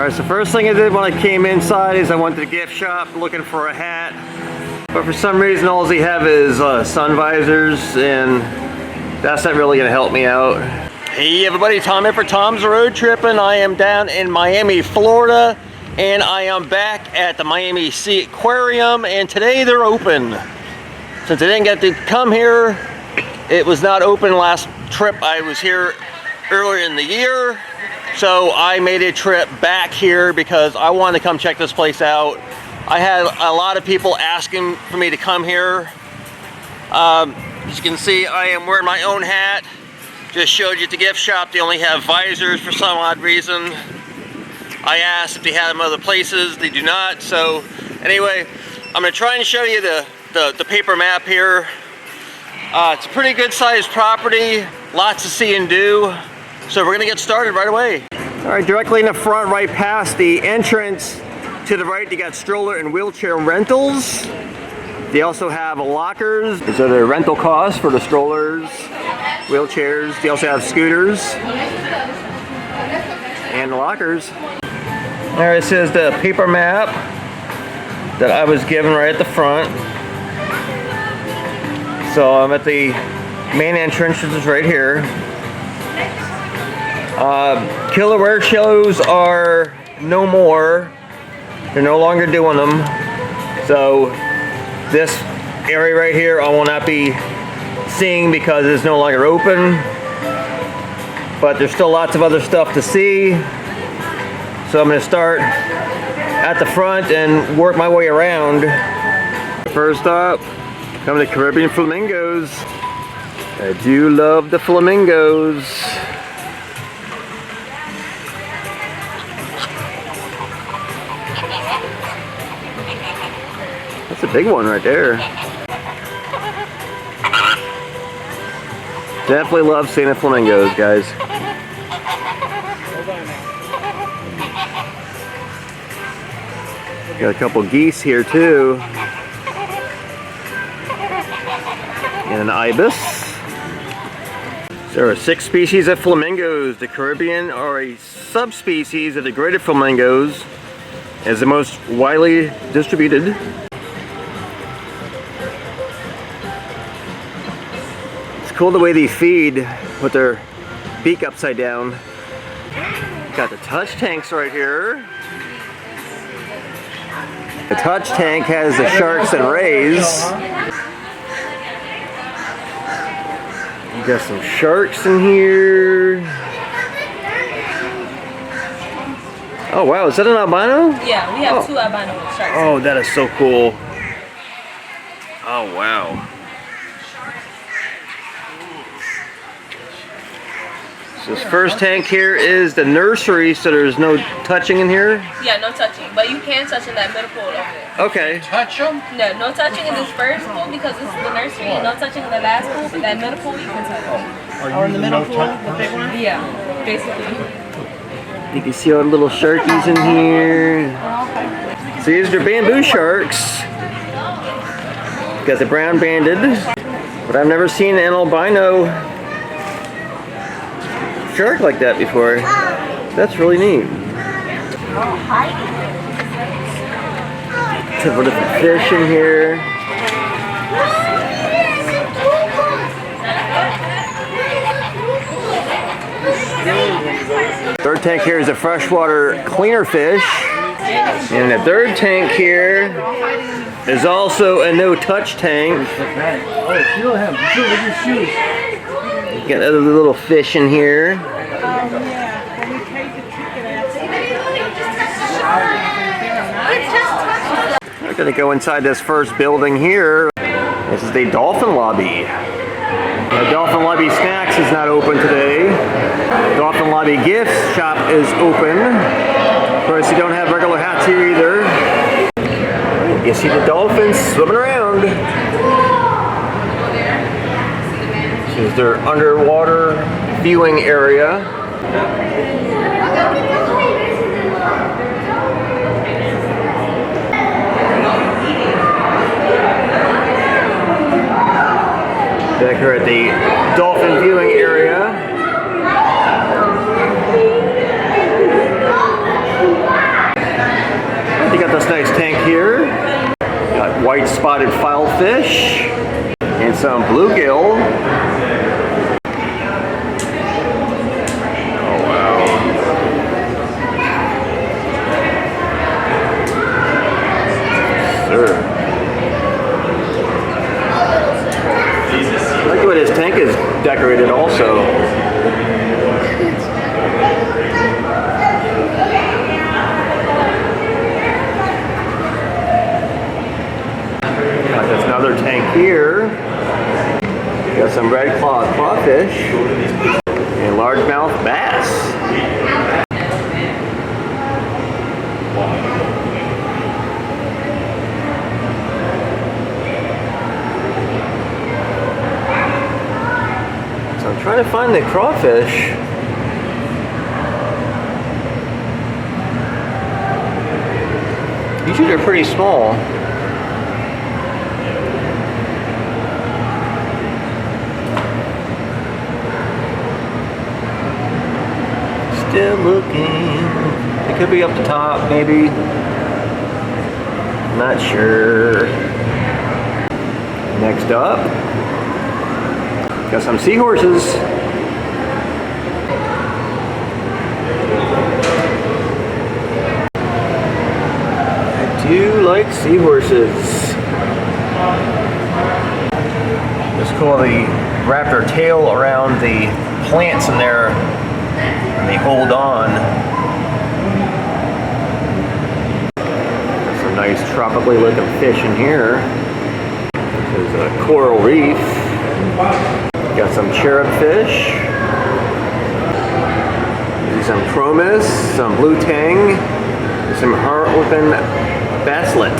Alright, so first thing I did when I came inside is I went to the gift shop looking for a hat. But for some reason all they have is sun visors, and that's not really going to help me out. Hey everybody, Tom here for Tom's Road Trip, and I am down in Miami, Florida, and I am back at the Miami Seaquarium, and today they're open. Since I didn't get to come here, it was not open last trip. I was here earlier in the year, so I made a trip back here because I wanted to come check this place out. I had a lot of people asking for me to come here. As you can see, I am wearing my own hat. Just showed you at the gift shop, they only have visors for some odd reason. I asked if they had them other places, they do not. So anyway, I'm gonna try and show you the paper map here. It's a pretty good sized property, lots to see and do. So we're gonna get started right away. All right, directly in the front, right past the entrance, to the right, they got stroller and wheelchair rentals. They also have lockers. These are the rental costs for the strollers, wheelchairs. They also have scooters and lockers. There it says the paper map that I was given right at the front. So I'm at the main entrance, which is right here. Killer whale shows are no more. They're no longer doing them. So this area right here I will not be seeing because it's no longer open. But there's still lots of other stuff to see. So I'm going to start at the front and work my way around. First up, come to Caribbean Flamingos. I do love the flamingos. That's a big one right there. Definitely love seeing the flamingos, guys. Got a couple geese here too. And an ibis. There are 6 species of flamingos. The Caribbean are a subspecies of the greater flamingos, as the most widely distributed. It's cool the way they feed with their beak upside down. Got the touch tanks right here. The touch tank has the sharks and rays. You got some sharks in here. Oh wow, is that an albino? Yeah, we have 2 albino sharks. Oh, that is so cool. Oh wow. So this first tank here is the nursery, so there's no touching in here? Yeah, no touching, but you can touch in that middle pool over there. Okay. Touch them? No, no touching in this first pool because this is the nursery, and no touching in the last pool, but that middle pool you can touch. Or in the middle pool, the big one? Yeah, basically. You can see all the little sharkies in here. So these are bamboo sharks. Got the brown banded, but I've never seen an albino shark like that before. That's really neat. Several different fish in here. Third tank here is a freshwater cleaner fish. And the third tank here is also a no touch tank. Got other little fish in here. We're gonna go inside this first building here. This is the Dolphin lobby. The Dolphin lobby snacks is not open today. Dolphin lobby gifts shop is open. Of course, you don't have regular hats here either. You see the dolphins swimming around. This is their underwater viewing area. Back here at the dolphin viewing area. fish and some bluegill. Oh wow. Sir. I like the way this tank is decorated also. There's another tank here. Got some red claw crawfish and largemouth bass. So I'm trying to find the crawfish. Usually they're pretty small. Still looking. It could be up the top, maybe. Not sure. Next up, got some seahorses. I do like seahorses. It's cool they wrap their tail around the plants in there. And they hold on. There's some nice tropically looking fish in here. There's a coral reef. Got some cherub fish. Some promise, some blue tang, some heart-open basslet.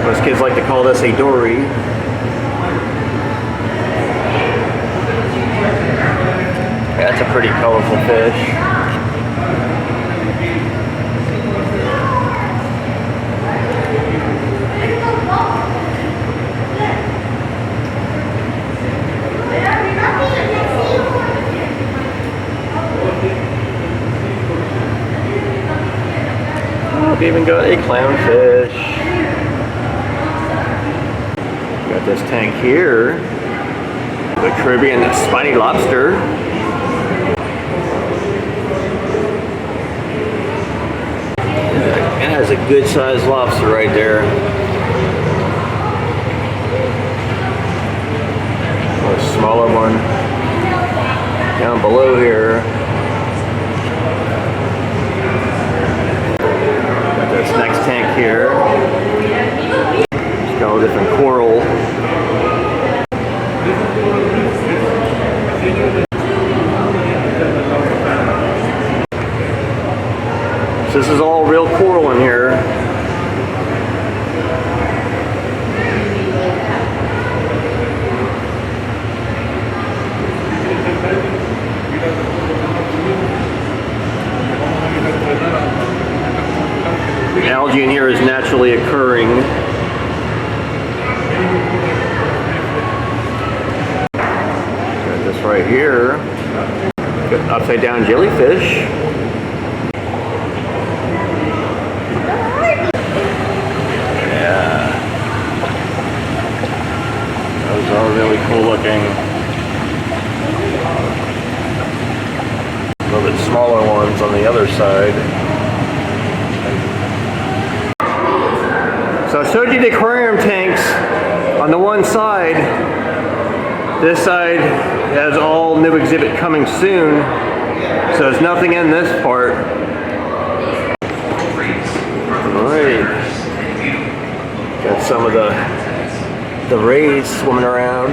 Most kids like to call this a dory. That's a pretty colorful fish. Oh, we've even got a clownfish. Got this tank here. The Caribbean spiny lobster. It has a good sized lobster right there. A smaller one down below here. Got this next tank here. It's got all different coral. So this is all real coral in here. The algae in here is naturally occurring. Got this right here. Got upside down jellyfish. Those are really cool looking. A little bit smaller ones on the other side. So I showed you the aquarium tanks on the one side. This side has all new exhibit coming soon. So there's nothing in this part. Alright. Got some of the rays swimming around.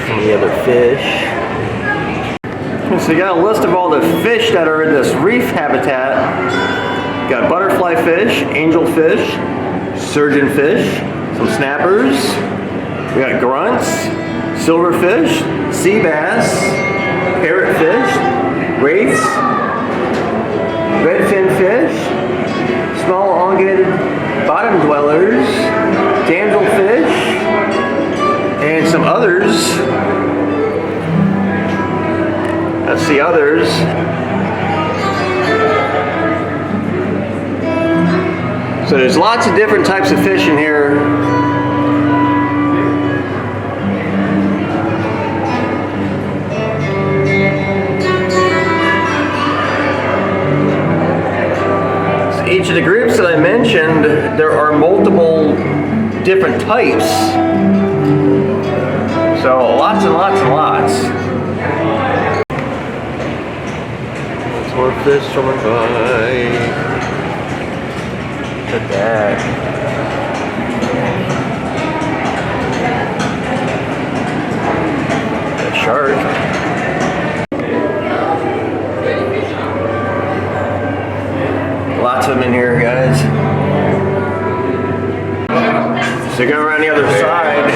Some of the other fish. So you got a list of all the fish that are in this reef habitat. Got butterfly fish, angelfish, surgeonfish, some snappers. We got grunts, silverfish, sea bass, parrotfish, wraiths, redfin fish, small elongated bottom dwellers, damselfish, and some others. That's the others. So there's lots of different types of fish in here. So each of the groups that I mentioned, there are multiple different types. So lots and lots and lots. More fish swimming by. Look at that. That shark. Lots of them in here, guys. So go around the other side.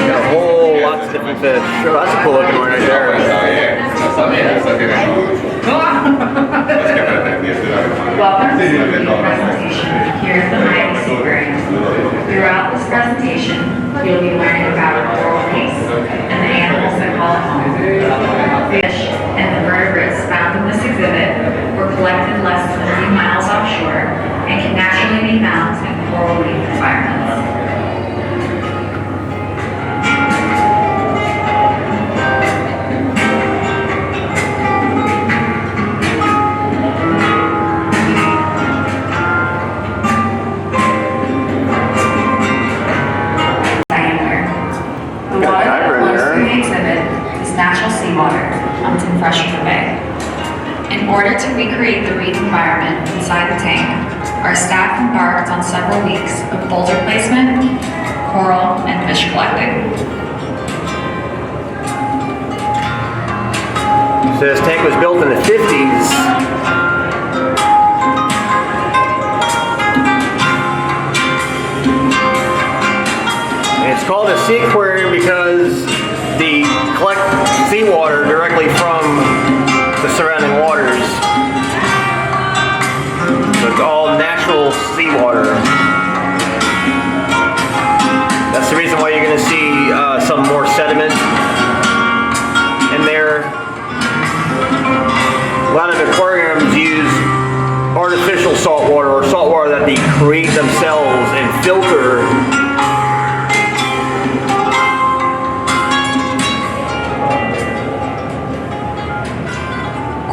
Got a whole lots of different fish. Oh, that's a cool looking one right there. Welcome to the presentation here at the Miami Seaquarium. Throughout this presentation, you'll be learning about coral reefs and the animals that call it home. Fish and the vertebrates found in this exhibit were collected less than 3 miles offshore and can naturally be found in coral reef environments. In order to recreate the reef environment inside the tank, our staff embarked on several weeks of boulder placement, coral, and fish collecting. So this tank was built in the 50s. And it's called a Seaquarium because they collect seawater directly from the surrounding waters. So it's all natural seawater. That's the reason why you're going to see some more sediment in there. A lot of aquariums use artificial salt water or salt water that they create themselves and filter.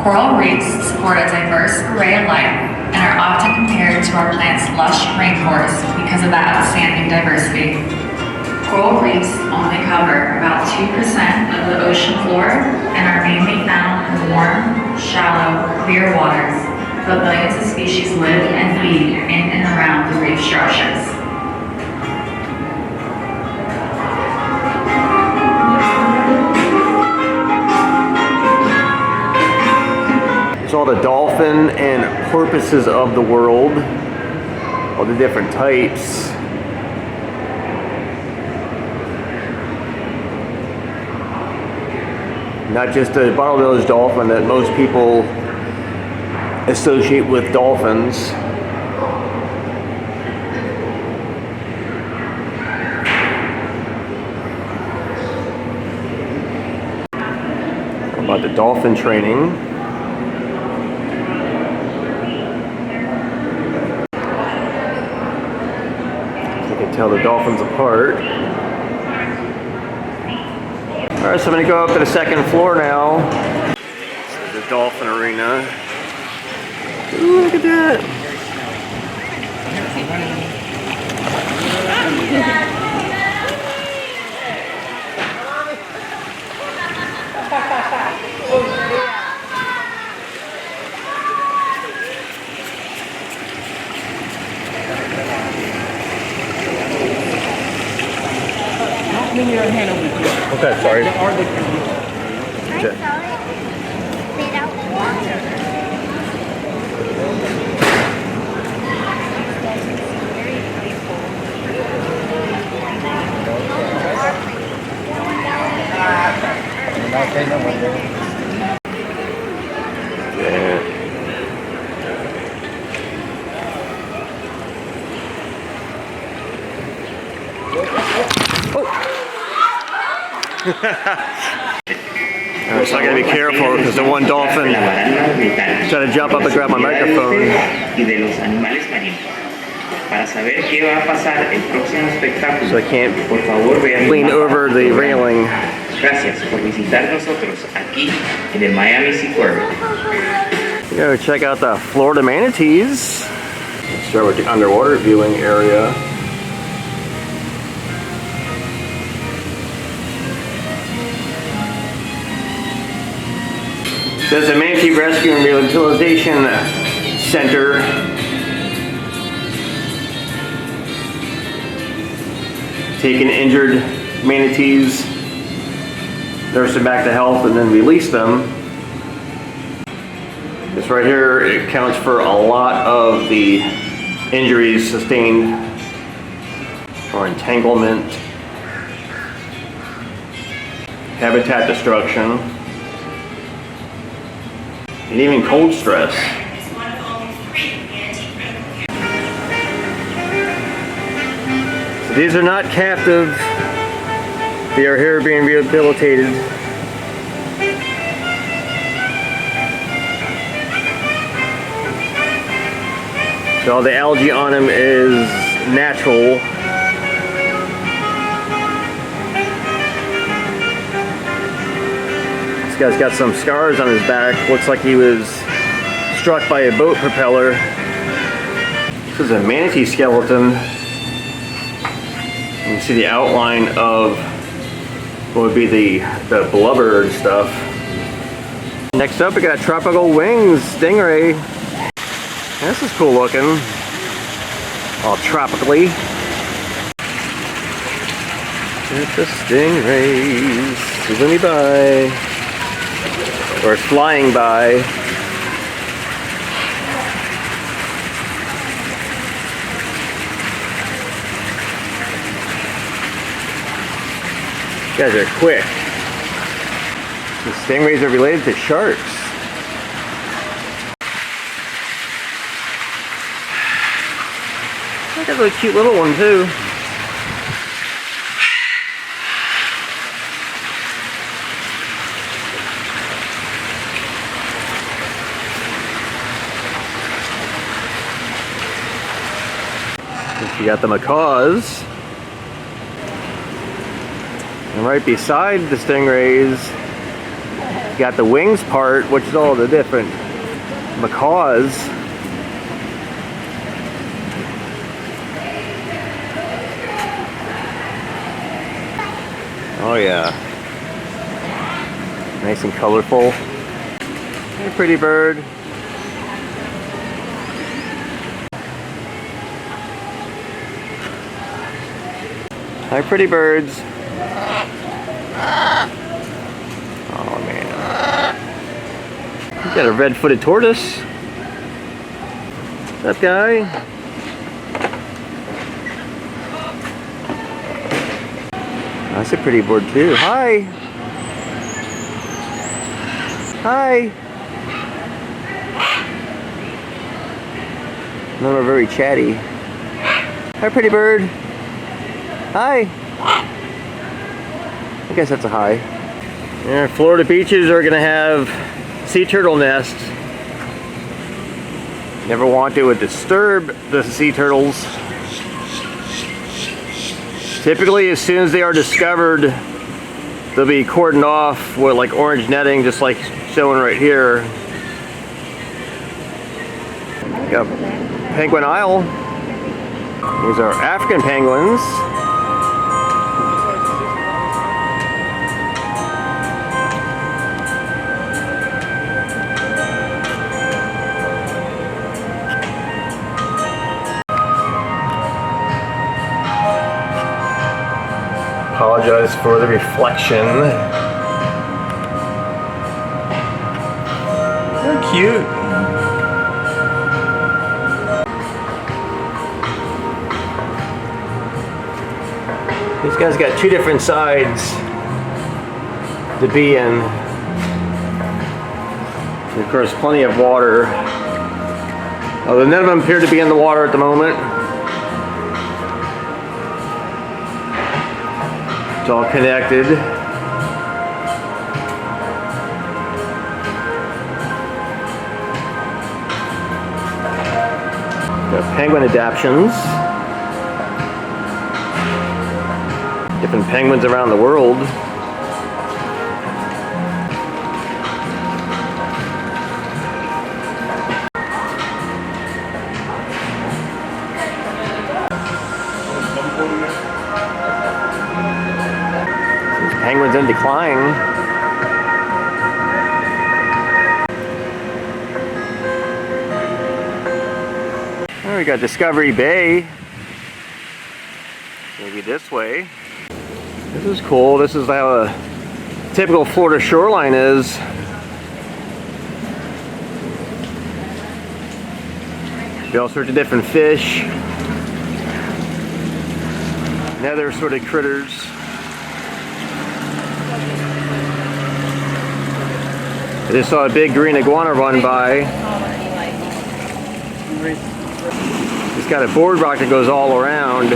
Coral reefs support a diverse array of life and are often compared to our planet's lush rainforests because of that outstanding diversity. Coral reefs only cover about 2% of the ocean floor and are mainly found in warm, shallow, clear waters, but millions of species live and feed in and around the reef structures. All the dolphin and porpoises of the world, all the different types. Not just the bottlenose dolphin that most people associate with dolphins. How about the dolphin training? Tell the dolphins apart. Alright, so I'm going to go up to the second floor now. This is the dolphin arena. Ooh, look at that. Okay, sorry. Okay. Alright, so I gotta be careful because the one dolphin tried to jump up and grab my microphone. y de los animales marinos. Para saber qué va a pasar el próximo espectáculo, So I can't por favor vean lean over the railing. Gracias por visitar nosotros aquí en el Miami Seaquarium. Go check out the Florida manatees. Let's start with the underwater viewing area. There's a Manatee Rescue and Rehabilitation Center. Taking injured manatees, nurse them back to health, and then release them. This right here, it accounts for a lot of the injuries sustained or entanglement, habitat destruction, and even cold stress. So these are not captive. They are here being rehabilitated. So all the algae on them is natural. This guy's got some scars on his back. Looks like he was struck by a boat propeller. This is a manatee skeleton. You can see the outline of what would be the blubber and stuff. Next up, we got tropical wings stingray. This is cool looking. All tropically. There's the stingrays swimming by, or flying by. These guys are quick. The stingrays are related to sharks. Look at the cute little one too. You got the macaws. And right beside the stingrays, you got the wings part, which is all the different macaws. Oh yeah. Nice and colorful. Hey, pretty bird. Hi, pretty birds. Oh man. You got a red-footed tortoise. What's up, guy? That's a pretty bird too. Hi. Hi. None of them are very chatty. Hi, pretty bird. Hi. I guess that's a hi. Yeah, Florida beaches are gonna have sea turtle nests. Never want to disturb the sea turtles. Typically, as soon as they are discovered, they'll be cordoned off with like orange netting, just like showing right here. Got Penguin Isle. These are African penguins. Apologize for the reflection. They're cute. These guys got two different sides to be in. And of course, plenty of water. Although none of them appear to be in the water at the moment. It's all connected. Got penguin adaptations. Different penguins around the world. Penguins in decline. Oh, we got Discovery Bay. Maybe this way. This is cool. This is how a typical Florida shoreline is. Be all sorts of different fish and other sort of critters. I just saw a big green iguana run by. It's got a boardwalk that goes all around.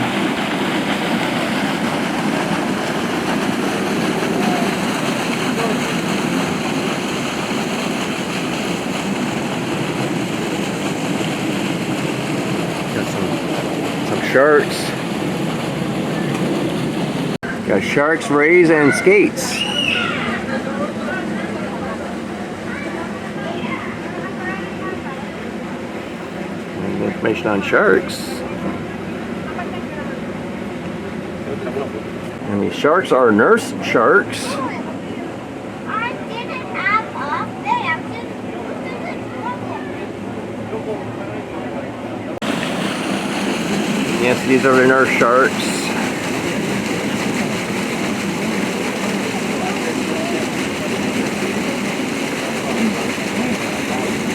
Got some sharks. Got sharks, rays, and skates. Information on sharks. And these sharks are nurse sharks. Yes, these are the nurse sharks.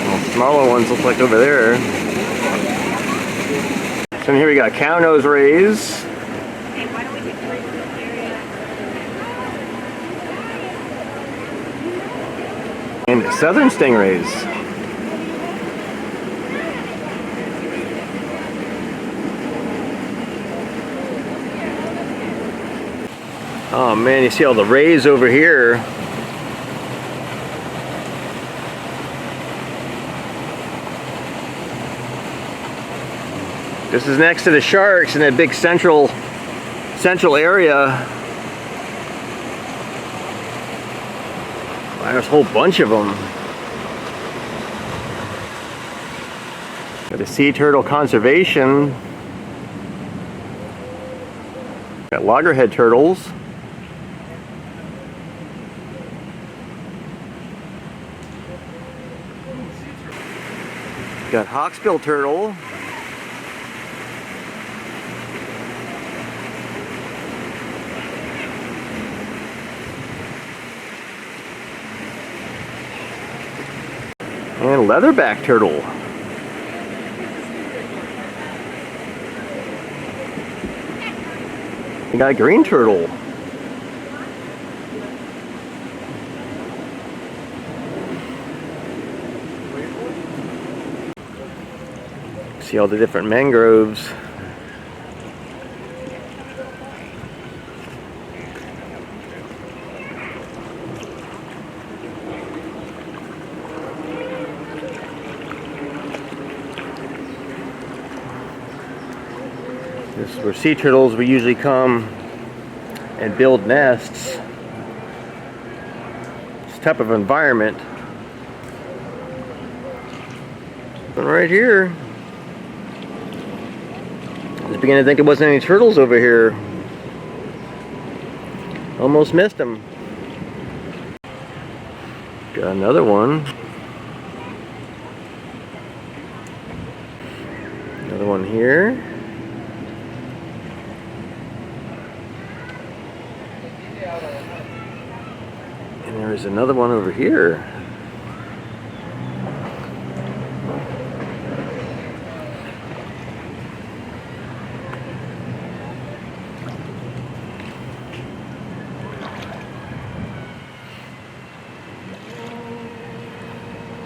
Well, smaller ones look like over there. So here we got cow-nose rays. And southern stingrays. Oh man, you see all the rays over here. This is next to the sharks in that big central area. Wow, there's a whole bunch of them. Got the sea turtle conservation. Got loggerhead turtles. Got hawksbill turtle. And leatherback turtle. We got a green turtle. See all the different mangroves. This is where sea turtles will usually come and build nests. This type of environment. But right here, I was beginning to think there wasn't any turtles over here. Almost missed them. Got another one. Another one here. And there's another one over here.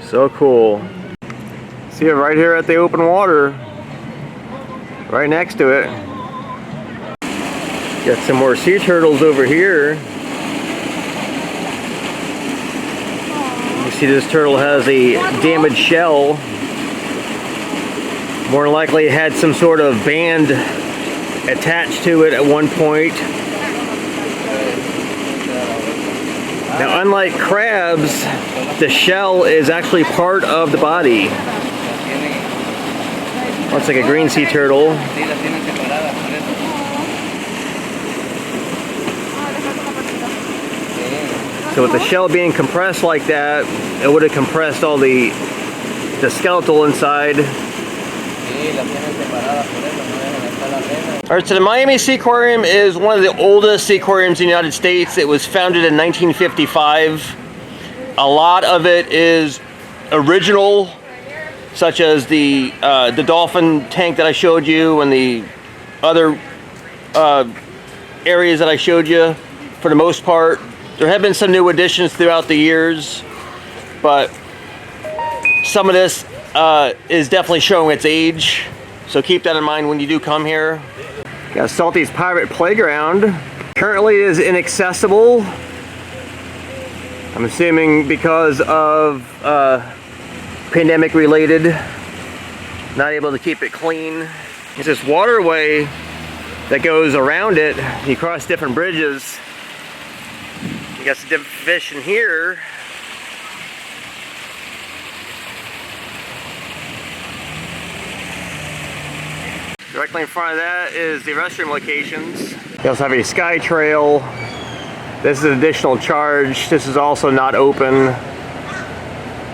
So cool. See it right here at the open water. Right next to it. Got some more sea turtles over here. You see this turtle has a damaged shell. More than likely it had some sort of band attached to it at one point. Now, unlike crabs, the shell is actually part of the body. Looks like a green sea turtle. So with the shell being compressed like that, it would have compressed all the skeletal inside. Alright, so the Miami Seaquarium is one of the oldest seaquariums in the United States. It was founded in 1955. A lot of it is original, such as the dolphin tank that I showed you and the other areas that I showed you. For the most part, there have been some new additions throughout the years, but some of this is definitely showing its age, so keep that in mind when you do come here. Got Salty's Pirate Playground. Currently is inaccessible. I'm assuming because of pandemic related, not able to keep it clean. It's this waterway that goes around it. You cross different bridges. You got some different fish in here. Directly in front of that is the restroom locations. You also have a sky trail. This is an additional charge. This is also not open.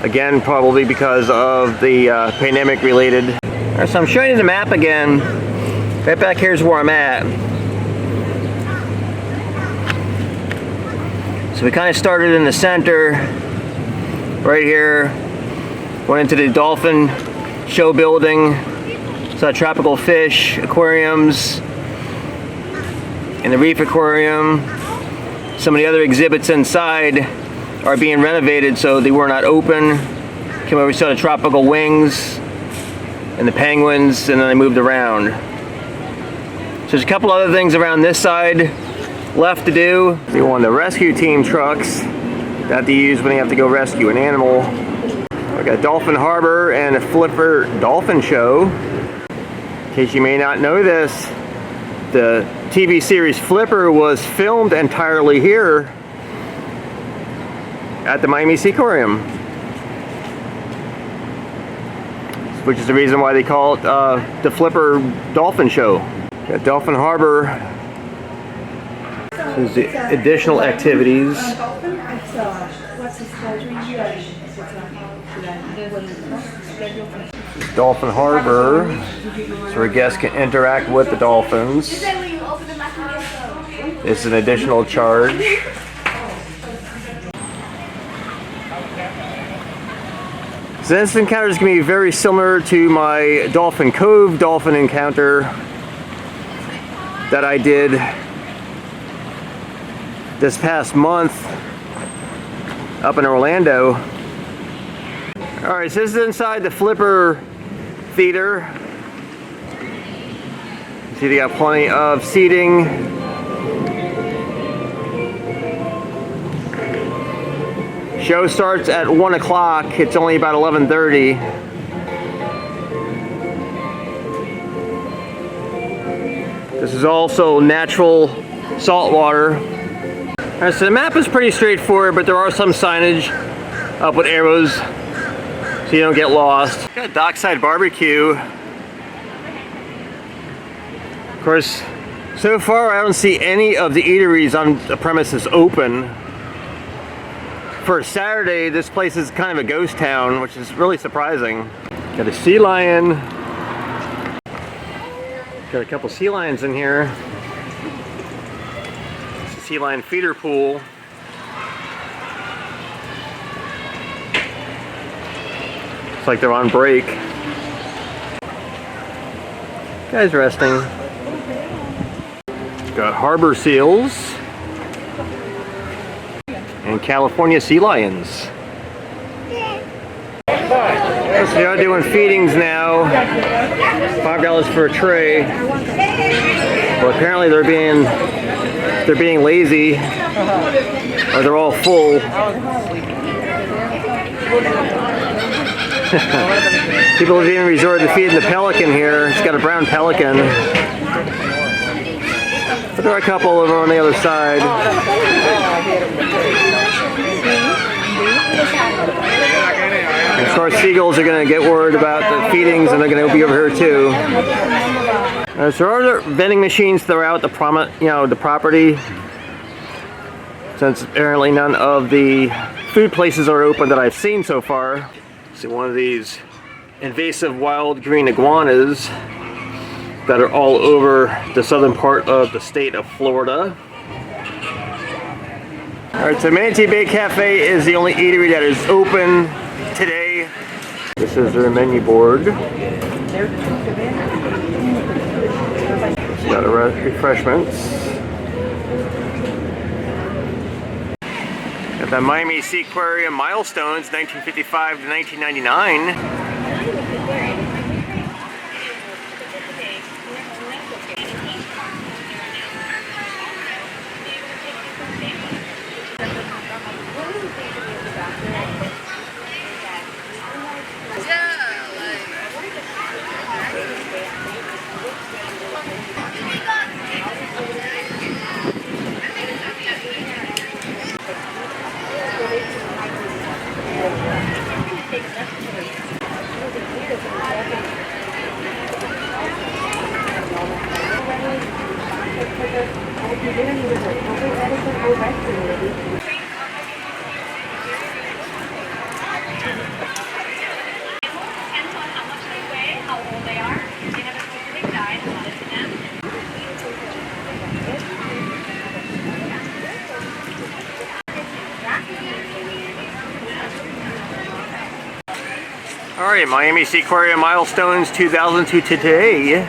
Again, probably because of the pandemic related. Alright, so I'm showing you the map again. Right back here is where I'm at. So we kind of started in the center, right here. Went into the dolphin show building. So tropical fish, aquariums, and the reef aquarium. Some of the other exhibits inside are being renovated, so they were not open. Came over, we saw the tropical wings and the penguins, and then I moved around. So there's a couple other things around this side left to do. We want the rescue team trucks that they use when they have to go rescue an animal. We got Dolphin Harbor and a Flipper Dolphin Show. In case you may not know this, the TV series Flipper was filmed entirely here at the Miami Seaquarium, which is the reason why they call it the Flipper Dolphin Show. Got Dolphin Harbor. There's the additional activities. Dolphin Harbor, so our guests can interact with the dolphins. It's an additional charge. So this encounter is going to be very similar to my Dolphin Cove dolphin encounter that I did this past month up in Orlando. Alright, so this is inside the Flipper Theater. See, they got plenty of seating. Show starts at 1 o'clock. It's only about 11:30. This is also natural salt water. Alright, so the map is pretty straightforward, but there are some signage up with arrows so you don't get lost. Got a dockside barbecue. Of course, so far I don't see any of the eateries on the premises open. For Saturday, this place is kind of a ghost town, which is really surprising. Got a sea lion. Got a couple sea lions in here. It's a sea lion feeder pool. It's like they're on break. Guys resting. Got harbor seals and California sea lions. So they are doing feedings now. $5 for a tray. Well, apparently they're being lazy, or they're all full. People have even resorted to feeding the pelican here. It's got a brown pelican. But there are a couple over on the other side. And of course, seagulls are going to get word about the feedings, and they're going to be over here too. So there are vending machines throughout the property, since apparently none of the food places are open that I've seen so far. See one of these invasive wild green iguanas that are all over the southern part of the state of Florida. Alright, so Manatee Bay Cafe is the only eatery that is open today. This is their menu board. It's got refreshments. Got the Miami Seaquarium Milestones, 1955 to 1999. Alright, Miami Seaquarium Milestones 2002 today.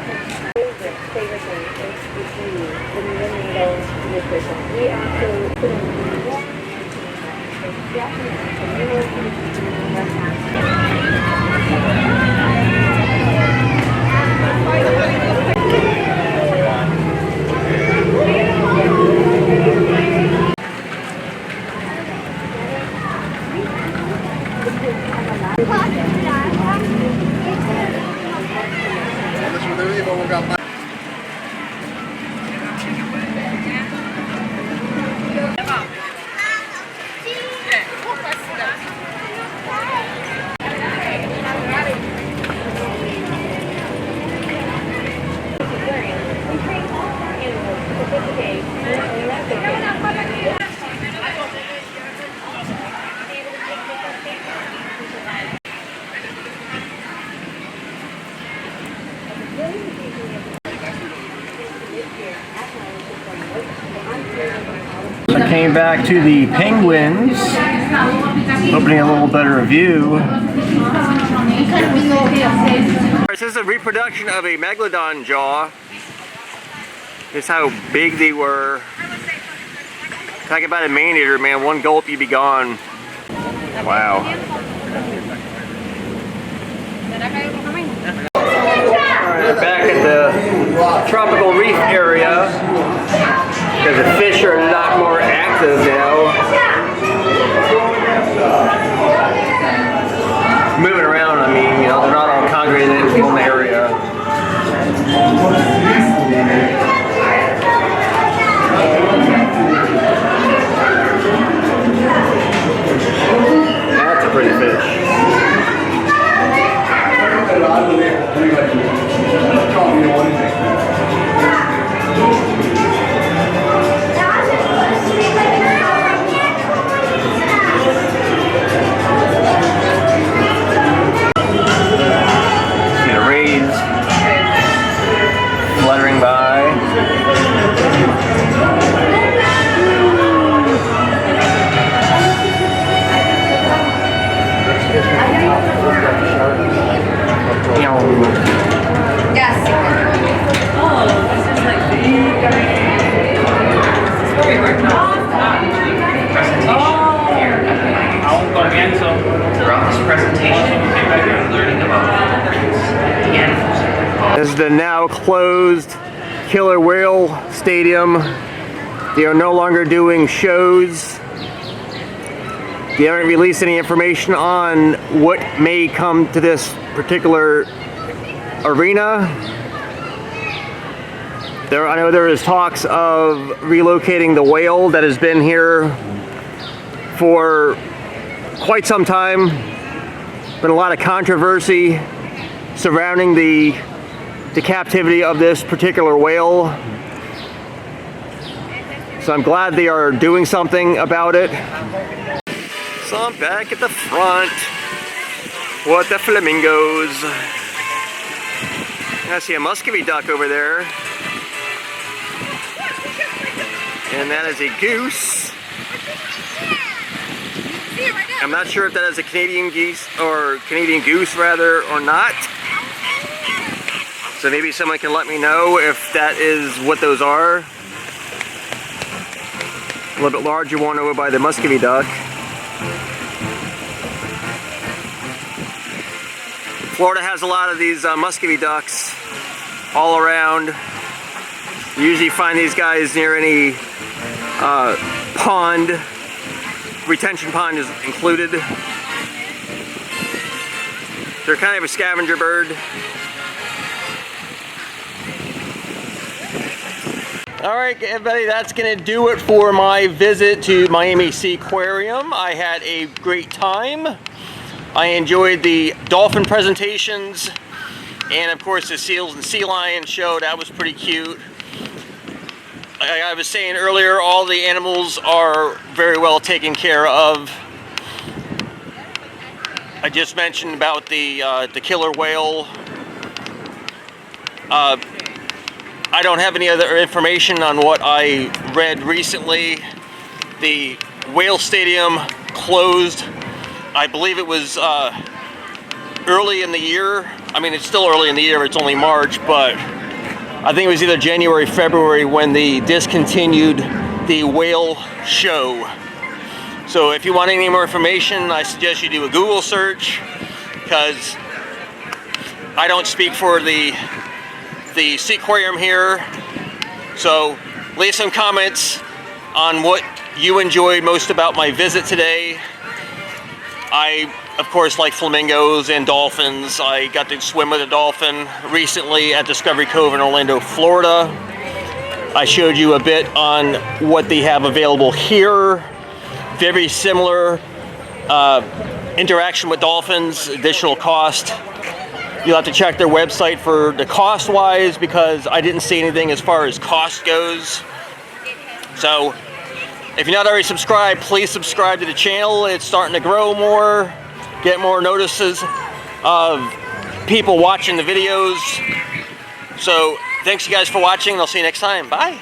I came back to the penguins, opening a little better view. This is a reproduction of a megalodon jaw. This is how big they were. Talk about a man-eater, man. One gulp, you'd be gone. Wow. Alright, back at the tropical reef area, because the fish are a lot more active now. Moving around, I mean, you know, they're not all congregated in one area. That's a pretty fish. See the rays fluttering by. Yes. Oh, this is like this is where we work now. Throughout this presentation, you're learning about the animals. This is the now closed Killer Whale Stadium. They are no longer doing shows. They haven't released any information on what may come to this particular arena. I know there is talks of relocating the whale that has been here for quite some time. Been a lot of controversy surrounding the captivity of this particular whale. So I'm glad they are doing something about it. So I'm back at the front with the flamingos. I see a muscovy duck over there. And that is a goose. I'm not sure if that is a Canadian geese or Canadian goose rather or not. So maybe someone can let me know if that is what those are. A little bit larger one over by the muscovy duck. Florida has a lot of these muscovy ducks all around. You usually find these guys near any pond. Retention pond is included. They're kind of a scavenger bird. Alright everybody, that's going to do it for my visit to Miami Seaquarium. I had a great time. I enjoyed the dolphin presentations and of course the seals and sea lion show. That was pretty cute. Like I was saying earlier, all the animals are very well taken care of. I just mentioned about the killer whale. I don't have any other information on what I read recently. The whale stadium closed, I believe it was early in the year. I mean, it's still early in the year, it's only March, but I think it was either January, February when they discontinued the whale show. So if you want any more information, I suggest you do a Google search, because I don't speak for the Seaquarium here. So leave some comments on what you enjoyed most about my visit today. I, of course, like flamingos and dolphins. I got to swim with a dolphin recently at Discovery Cove in Orlando, Florida. I showed you a bit on what they have available here. Very similar interaction with dolphins, additional cost. You'll have to check their website for the cost-wise, because I didn't see anything as far as cost goes. So if you're not already subscribed, please subscribe to the channel. It's starting to grow more, get more notices of people watching the videos. So thanks you guys for watching, and I'll see you next time. Bye.